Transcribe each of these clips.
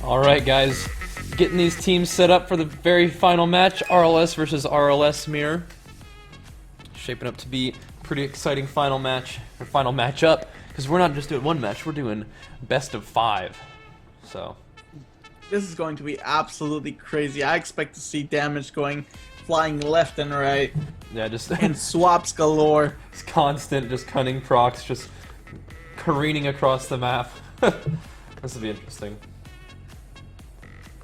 Alright guys, getting these teams set up for the very final match, RLS versus RLS Mirror. Shaping up to be a pretty exciting final match, or final matchup, because we're not just doing one match, we're doing best of 5. So this is going to be absolutely crazy. I expect to see damage going flying left and right. Yeah, just and swaps galore. It's constant, just cunning procs, just careening across the map. This will be interesting.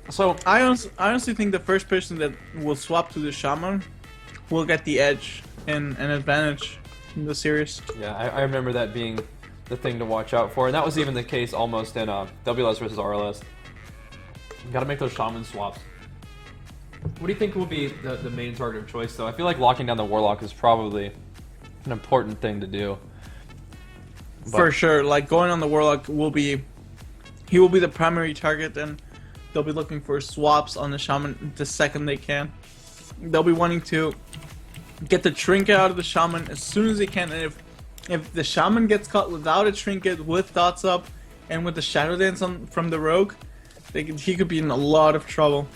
So I honestly think the first person that will swap to the shaman will get the edge and an advantage in the series. Yeah, I remember that being the thing to watch out for, and that was even the case almost in WLS versus RLS. You gotta make those shaman swaps. What do you think will be the main target of choice, though? I feel like locking down the Warlock is probably an important thing to do. For sure, like going on the Warlock will be the primary target, and they'll be looking for swaps on the Shaman the second they can. They'll be wanting to get the trinket out of the Shaman as soon as they can, and if the Shaman gets caught without a trinket, with dots up, and with the Shadow Dance from the Rogue, he could be in a lot of trouble.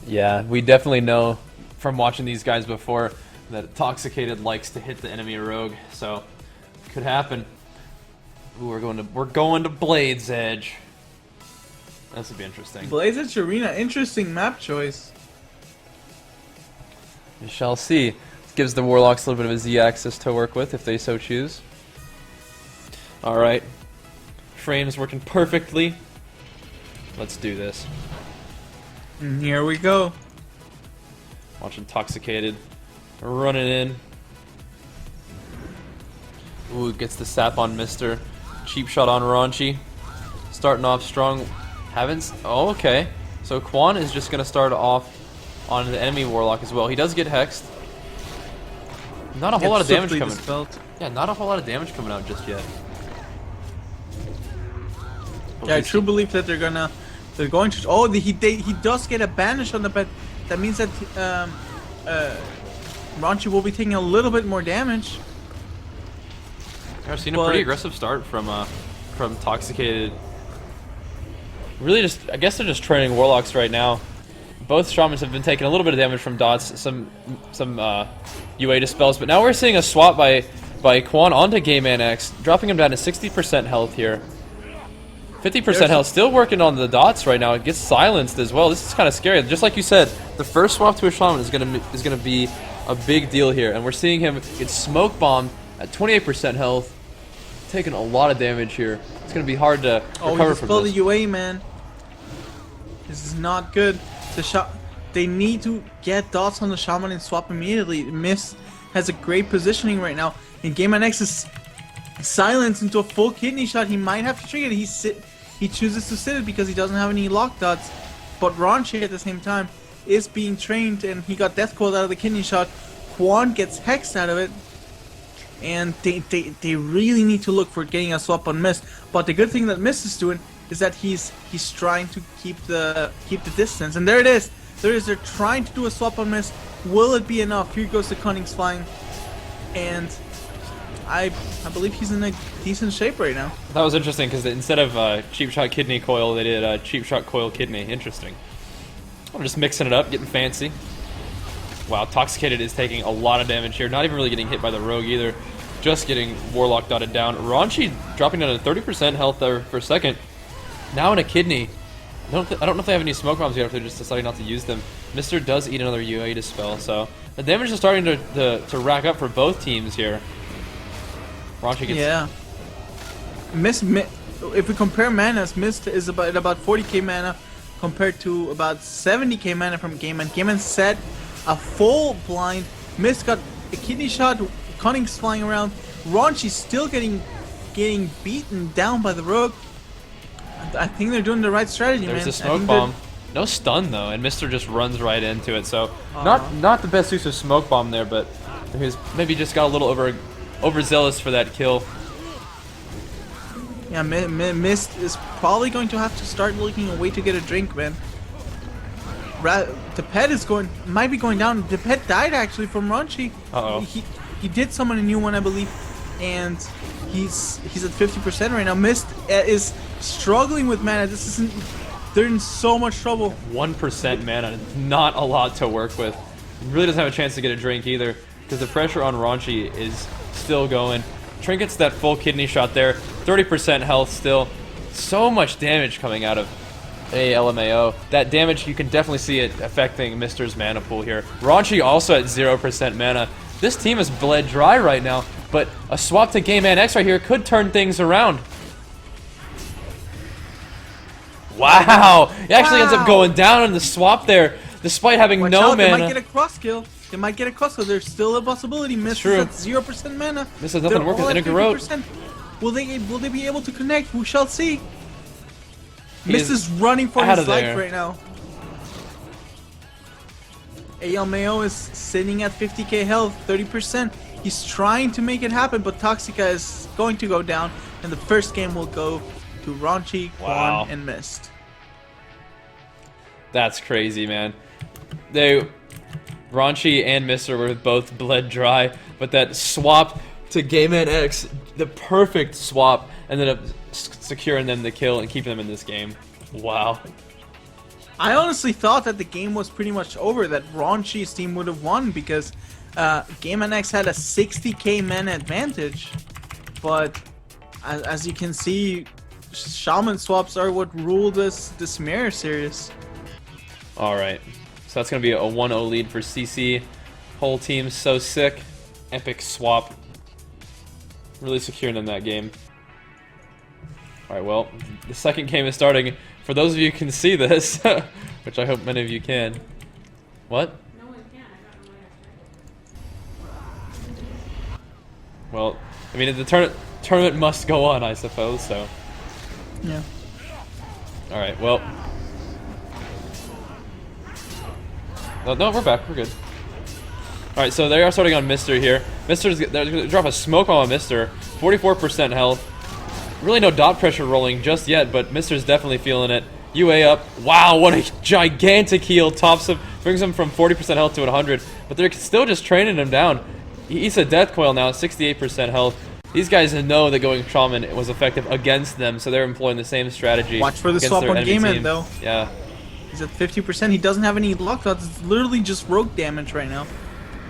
Yeah, we definitely know from watching these guys before that Intoxicated likes to hit the enemy Rogue, so could happen. Ooh, we're going to Blade's Edge. This would be interesting. Blade's Edge Arena, interesting map choice. We shall see. It gives the Warlocks a little bit of a Z-axis to work with if they so choose. Alright. Frames working perfectly. Let's do this. And here we go. Watch Intoxicated running in. Ooh, gets the sap on Mister. Cheap shot on Raunchy. Starting off strong. Oh, okay. So Quan is just gonna start off on the enemy Warlock as well. He does get hexed. Not a whole lot of damage coming. Yeah, not a whole lot of damage coming out just yet. Yeah, I truly believe that they're going to. Oh, he does get a banish on the bed. That means that Raunchy will be taking a little bit more damage. I've seen a pretty aggressive start from Intoxicated. Really, I guess they're just training Warlocks right now. Both Shamans have been taking a little bit of damage from dots, some UA dispels, but now we're seeing a swap by Quan onto Game Man X, dropping him down to 60% health here. 50% health, still working on the dots right now. It gets silenced as well. This is kind of scary. Just like you said, the first swap to a Shaman is gonna be a big deal here, and we're seeing him get smoke bombed at 28% health, taking a lot of damage here. It's gonna be hard to recover from this. The UA, man. This is not good. They need to get dots on the Shaman and swap immediately. Mist has a great positioning right now, and Game Man X is silenced into a full kidney shot. He might have to trigger it. He chooses to sit it because he doesn't have any lock dots. But Raunchy at the same time is being trained, and he got death coiled out of the kidney shot. Quan gets hexed out of it, and they really need to look for getting a swap on Mist. But the good thing that Mist is doing is that he's trying to keep the distance, and there it is. They're trying to do a swap on Mist. Will it be enough? Here goes the Cunning's flying, and I believe he's in a decent shape right now. That was interesting because instead of cheap shot kidney coil, they did cheap shot coil kidney. Interesting. I'm just mixing it up, getting fancy. Wow, Intoxicated is taking a lot of damage here. Not even really getting hit by the Rogue either. Just getting Warlock dotted down. Raunchy dropping down to 30% health there for a second. Now in a kidney. I don't know if they have any smoke bombs yet, or if they're just deciding not to use them. Mister does eat another UA dispel, so the damage is starting to rack up for both teams here. Raunchy gets... Yeah. If we compare manas, Mist is about 40k mana compared to about 70k mana from Game Man. Game Man set a full blind. Mist got a kidney shot. Cunning's flying around. Raunchy's still getting beaten down by the Rogue. I think they're doing the right strategy, man. There's a smoke bomb. No stun though, and Mister just runs right into it. So not the best use of smoke bomb there, but he's maybe just got a little overzealous for that kill. Yeah, Mist is probably going to have to start looking a way to get a drink, man. The pet might be going down. The pet died actually from Raunchy. He did summon a new one, I believe, and he's at 50% right now. Mist is struggling with mana. This isn't They're in so much trouble. 1% mana, not a lot to work with. Really doesn't have a chance to get a drink either, because the pressure on Raunchy is still going. Trinket's that full kidney shot there, 30% health still. So much damage coming out of LMAO. That damage, you can definitely see it affecting Mr.'s mana pool here. Raunchy also at 0% mana. This team is bled dry right now, but a swap to Game Man X right here could turn things around. Wow! He actually ends up going down in the swap there, despite having Watch no out, mana. They might get a cross kill. They might get a cross kill. There's still a possibility. Miss is at 0% mana. This has nothing to work with Integral. Will they be able to connect? We shall see. Miss is running for his life right now. ALMAO is sitting at 50k health, 30%. He's trying to make it happen, but Toxica is going to go down, and the first game will go to Raunchy, Quan, and Mist. That's crazy, man. Raunchy and Mr. were both bled dry, but that swap to Game Man X, the perfect swap, ended up securing them the kill and keeping them in this game. Wow. I honestly thought that the game was pretty much over, that Raunchy's team would have won, because Game Man X had a 60k mana advantage, but as you can see, Shaman swaps are what rule this mirror series. Alright, so that's going to be a 1-0 lead for CC. Whole team so sick. Epic swap. Really securing in that game. Alright, well, the second game is starting. For those of you who can see this, which I hope many of you can. What? No one can. I don't know why. Well, I mean, the tournament must go on, I suppose, so. Yeah. Alright, well. No, we're back. We're good. Alright, so they are starting on Mr. here. They're going to drop a smoke on Mr. 44% health. Really no dot pressure rolling just yet, but Mr.'s definitely feeling it. UA up. Wow, what a gigantic heal. Tops him, brings him from 40% health to 100. But they're still just training him down. He eats a death coil now, 68% health. These guys know that going Shaman was effective against them, so they're employing the same strategy. Watch for the swap on Game End, though. Yeah. He's at 50%. He doesn't have any lock dots. It's literally just rogue damage right now.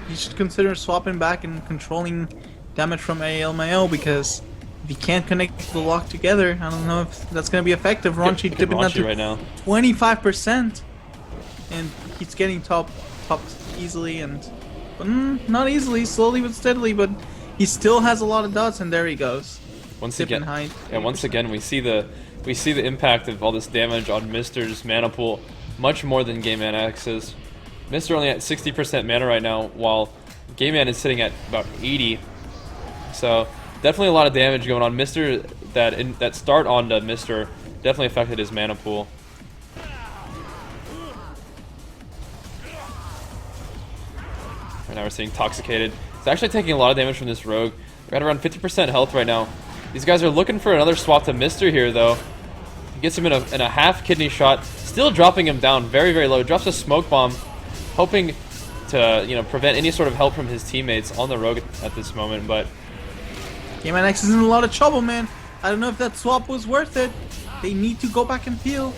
He should consider swapping back and controlling damage from ALMAO, because if he can't connect the lock together, I don't know if that's going to be effective. Raunchy dipping that to right now. 25%. And he's getting topped easily, but not easily, slowly but steadily, but he still has a lot of dots, and there he goes. Once again, we see the impact of all this damage on Mr.'s mana pool much more than Game Man X's. Mr. only at 60% mana right now, while Game Man is sitting at about 80. So definitely a lot of damage going on. Mr. that start onto Mr. definitely affected his mana pool. Right now we're seeing Toxicated. It's actually taking a lot of damage from this rogue. We're at around 50% health right now. These guys are looking for another swap to Mr. here, though. He gets him in a half kidney shot, still dropping him down very, very low. Drops a smoke bomb, hoping to prevent any sort of help from his teammates on the rogue at this moment. But Game Man X is in a lot of trouble, man. I don't know if that swap was worth it. They need to go back and peel.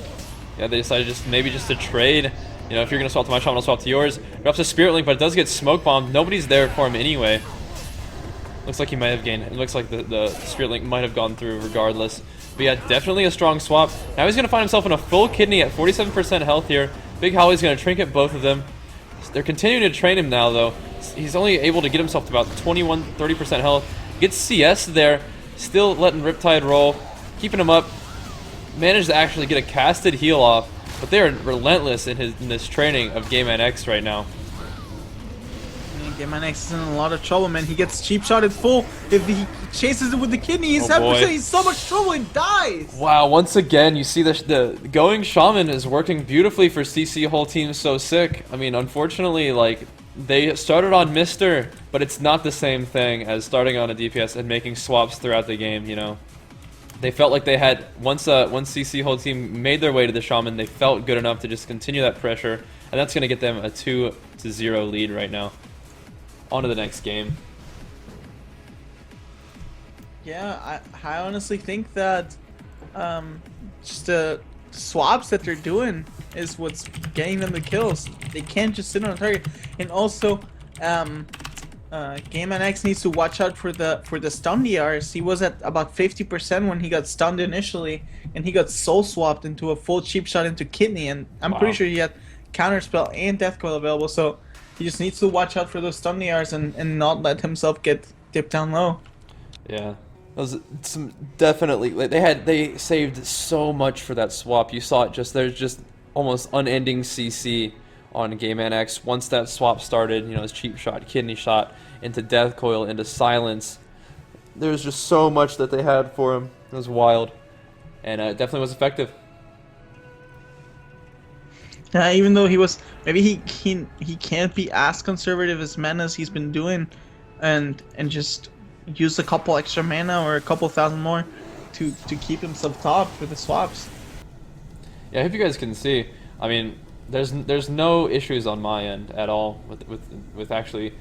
Yeah, they decided maybe just to trade. If you're gonna swap to my shaman, I'll swap to yours. Drops a spirit link, but it does get smoke bombed. Nobody's there for him anyway. Looks like he might have gained. It looks like the spirit link might have gone through regardless. But yeah, definitely a strong swap. Now he's gonna find himself in a full kidney at 47% health here. Big Holly's gonna trinket both of them. They're continuing to train him now, though. He's only able to get himself to about 30% health. Gets CS there. Still letting Riptide roll, keeping him up. Managed to actually get a casted heal off. But they are relentless in this training of Game Man X right now. Man, Game Man X is in a lot of trouble, man. He gets cheap shotted full. If he chases it with the kidney, he's 7%. He's so much trouble and dies. Wow, once again, you see the going Shaman is working beautifully for CC. Whole team so sick. I mean, unfortunately, they started on Mr., but it's not the same thing as starting on a DPS and making swaps throughout the game, They felt like they had, once CC whole team made their way to the Shaman, they felt good enough to just continue that pressure, and that's going to get them a 2-0 lead right now. On to the next game. Yeah, I honestly think that just a swaps that they're doing is what's getting them the kills. They can't just sit on a target. And also, Game NX needs to watch out for the stun DRs. He was at about 50% when he got stunned initially, and he got soul swapped into a full cheap shot into kidney. And I'm pretty sure he had counterspell and death coil available. So he just needs to watch out for those stun DRs and not let himself get dipped down low. Yeah. Those some definitely they saved so much for that swap. You saw it there's just almost unending CC on Game NX. Once that swap started, you know, his cheap shot, kidney shot, into death coil, into silence. There's just so much that they had for him. It was wild, and it definitely was effective. Even though maybe he can't be as conservative as mana as he's been doing, and just use a couple extra mana or a couple thousand more to keep himself top for the swaps. Yeah, I hope you guys can see. I mean, there's no issues on my end at all with actually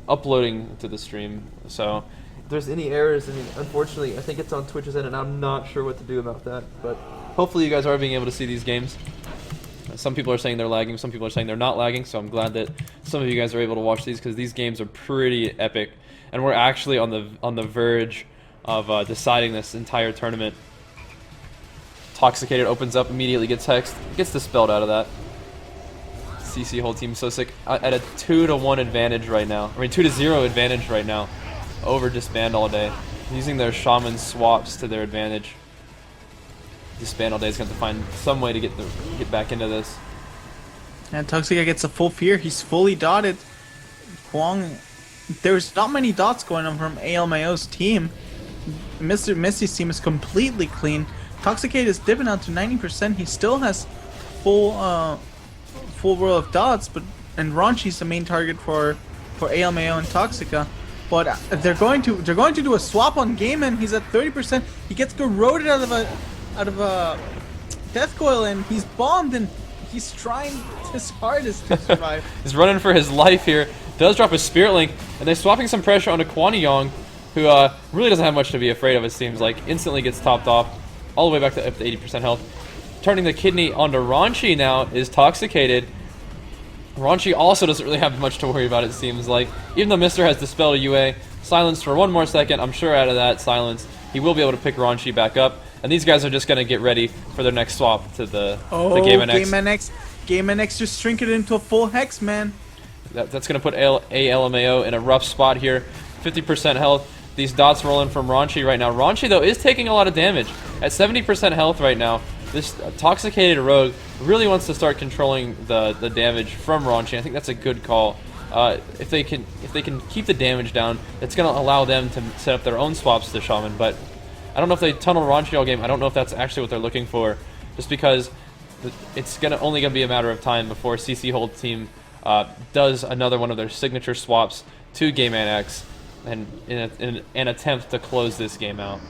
uploading to the stream. So if there's any errors, I mean, unfortunately, I think it's on Twitch's end, and I'm not sure what to do about that. But hopefully, you guys are being able to see these games. Some people are saying they're lagging, some people are saying they're not lagging. So I'm glad that some of you guys are able to watch these, because these games are pretty epic. And we're actually on the verge of deciding this entire tournament. Toxicated opens up, immediately gets hexed, gets dispelled out of that. CC whole team so sick. At a 2-to-1 advantage right now. I mean 2-to-0 advantage right now over Disband all day. Using their shaman swaps to their advantage. Disband all day is going to find some way to get back into this. And Toxica gets a full fear. He's fully dotted. Kwong. There's not many dots going on from ALMAO's team. Mr. Misty's team is completely clean. Toxicate is dipping out to 90%. He still has full row of dots, and Ronchi's the main target for ALMAO and Toxica. But they're going to do a swap on Game, and he's at 30%. He gets corroded out of a death coil, and he's bombed, and he's trying his hardest to survive. He's running for his life here. Does drop a Spirit Link, and they're swapping some pressure onto Kwanyong, who really doesn't have much to be afraid of, it seems like. Instantly gets topped off, all the way back to up to 80% health. Turning the kidney onto Ronchi now is Toxicated. Ronchi also doesn't really have much to worry about, it seems like. Even though Mr. has dispelled UA, silenced for one more second, I'm sure out of that silence, he will be able to pick Ronchi back up. And these guys are just going to get ready for their next swap to the Game NX. Game NX just shrink it into a full hex, man. That's going to put ALMAO in a rough spot here. 50% health. These dots rolling from Ronchi right now. Ronchi, though, is taking a lot of damage. At 70% health right now, this Toxicated rogue really wants to start controlling the damage from Ronchi. I think that's a good call. If they can keep the damage down, it's going to allow them to set up their own swaps to Shaman. But I don't know if they tunnel Ronchi all game. I don't know if that's actually what they're looking for. Just because it's only going to be a matter of time before CC Hold team does another one of their signature swaps to Game NX, and in an attempt to close this game out.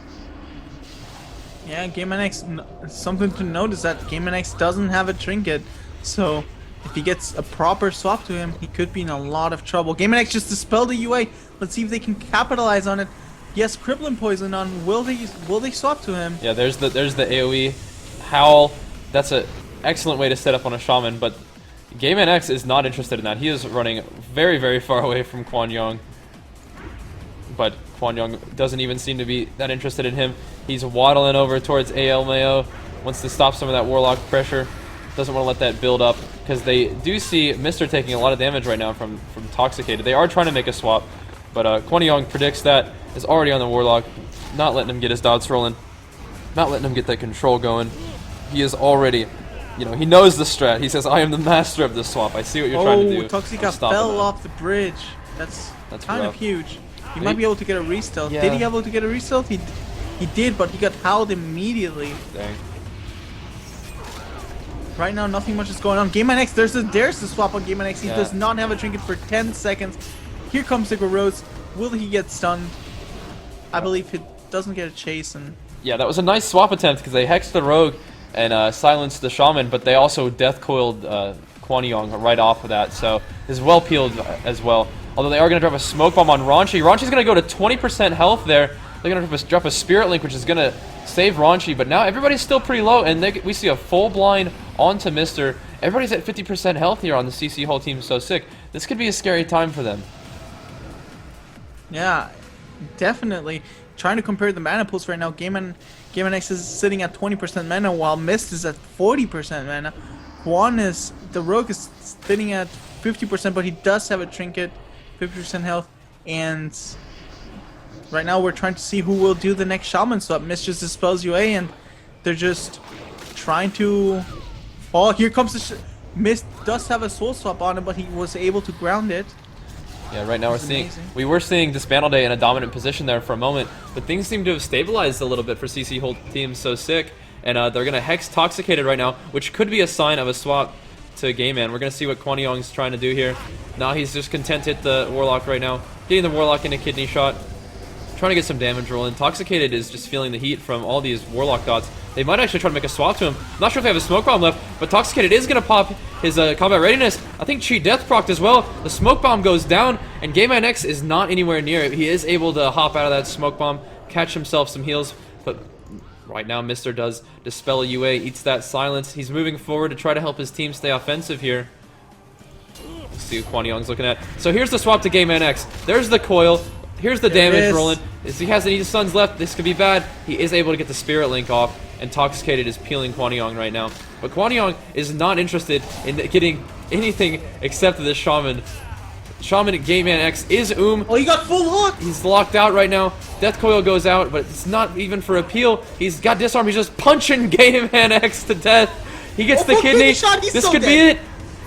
Yeah, Game NX, something to note is that Game NX doesn't have a trinket, so if he gets a proper swap to him, he could be in a lot of trouble. Game NX just dispelled the UA. Let's see if they can capitalize on it. Yes, crippling poison on. Will they swap to him? Yeah, there's the AoE howl. That's an excellent way to set up on a shaman, but Game NX is not interested in that. He is running very, very far away from Kwanyong. But Kwanyong doesn't even seem to be that interested in him. He's waddling over towards ALMAO. Wants to stop some of that Warlock pressure. Doesn't want to let that build up, because they do see Mr. taking a lot of damage right now from Toxicated. They are trying to make a swap, but Kwanyong predicts that, is already on the Warlock, not letting him get his dots rolling, not letting him get that control going. He is already, he knows the strat. He says, I am the master of this swap. I see what you're trying to do. Toxica fell off the bridge. That's kind of huge. He might be able to get a restealth. Yeah. Did he able to get a restealth? He did, but he got howled immediately. Dang. Right now, nothing much is going on. Game NX, there's the swap on Game NX. He does not have a trinket for 10 seconds. Here comes Sigma Rose. Will he get stunned? I believe he doesn't get a chase. And yeah, that was a nice swap attempt, because they hexed the rogue and silenced the shaman, but they also death coiled Kwanyong right off of that, so is well peeled as well. Although they are going to drop a smoke bomb on Ronchi. Ronchi's going to go to 20% health there. They're gonna drop a Spirit Link, which is gonna save Raunchy, but now everybody's still pretty low, and we see a full blind onto Mister. Everybody's at 50% health here on the CC whole team. So sick. This could be a scary time for them. Yeah, definitely. Trying to compare the mana pools right now, Game NX is sitting at 20% mana, while Mist is at 40% mana. The Rogue is sitting at 50%, but he does have a trinket, 50% health, and right now we're trying to see who will do the next Shaman swap. Mist just dispels UA, and they're just trying to... Oh, here comes the... Mist does have a soul swap on him, but he was able to ground it. Yeah, right now we were seeing Disband all day in a dominant position there for a moment, but things seem to have stabilized a little bit for CC whole team. So sick, and they're gonna Hex Toxicated right now, which could be a sign of a swap to Game Man. We're gonna see what Kwon Young's trying to do here. Now he's just content to hit the Warlock right now, getting the Warlock in a kidney shot, trying to get some damage rolling. Toxicated is just feeling the heat from all these Warlock dots. They might actually try to make a swap to him. Not sure if they have a Smoke Bomb left, but Toxicated is going to pop his combat readiness. I think Cheat Death procced as well. The Smoke Bomb goes down, and Game NX is not anywhere near it. He is able to hop out of that Smoke Bomb, catch himself some heals, but right now Mister does dispel a UA, eats that silence. He's moving forward to try to help his team stay offensive here. Let's see what Kwon Young's looking at. So here's the swap to Game NX. There's the coil. Here's the damage rolling. He has any suns left. This could be bad. He is able to get the Spirit Link off, and Toxicated is peeling Kwon Young right now. But Kwon Young is not interested in getting anything except this Shaman. Shaman Game Man X is Oh, he got full lock! He's locked out right now. Death Coil goes out, but it's not even for a peel. He's got Disarm. He's just punching Game Man X to death. He gets the kidney. This could be it.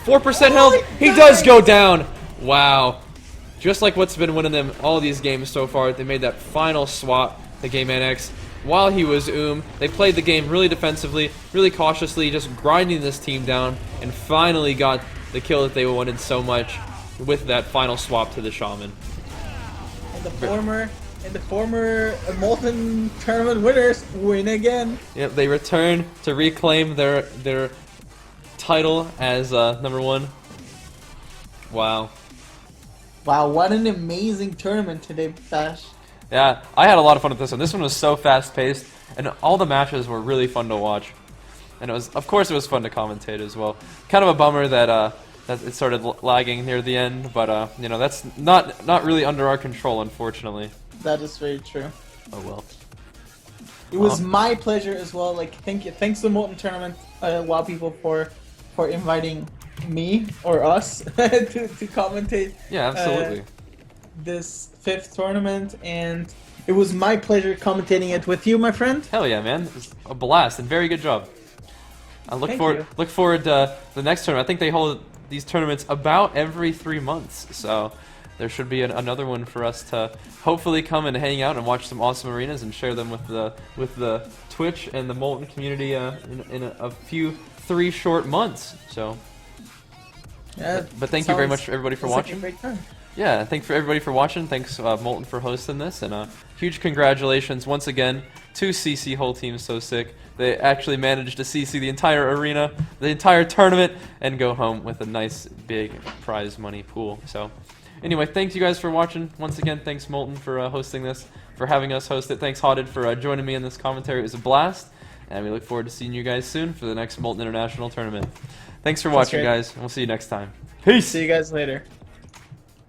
4% health. He does go down. Wow. Just like what's been winning them all these games so far, they made that final swap to Game NX while he was They played the game really defensively, really cautiously, just grinding this team down, and finally got the kill that they wanted so much with that final swap to the Shaman. And the former Molten tournament winners win again. Yep, they return to reclaim their title as #1. Wow. Wow, what an amazing tournament today, Bash. Yeah, I had a lot of fun with this one. This one was so fast-paced, and all the matches were really fun to watch. And of course, it was fun to commentate as well. Kind of a bummer that it started lagging near the end, but you know, that's not really under our control, unfortunately. That is very true. Oh well. It was my pleasure as well. Like, thanks to the Molten Tournament, WoW people for inviting me or us to commentate. Yeah, absolutely. This 5th tournament, and it was my pleasure commentating it with you, my friend. Hell yeah, man! It was a blast and very good job. I look forward to the next tournament. I think they hold these tournaments about every 3 months, so there should be another one for us to hopefully come and hang out and watch some awesome arenas and share them with the Twitch and the Molten community in a few 3 short months. So. Yeah, but thank you very much, everybody, for watching. Like a great time. Yeah, thanks for everybody for watching. Thanks Molten for hosting this, and huge congratulations once again to CC whole team. So sick. They actually managed to CC the entire arena, the entire tournament, and go home with a nice big prize money pool. So anyway, thanks you guys for watching. Once again, thanks Molten for hosting this, for having us host it. Thanks Haunted for joining me in this commentary. It was a blast, and we look forward to seeing you guys soon for the next Molten International Tournament. Thanks for watching, guys. We'll see you next time. Peace! See you guys later.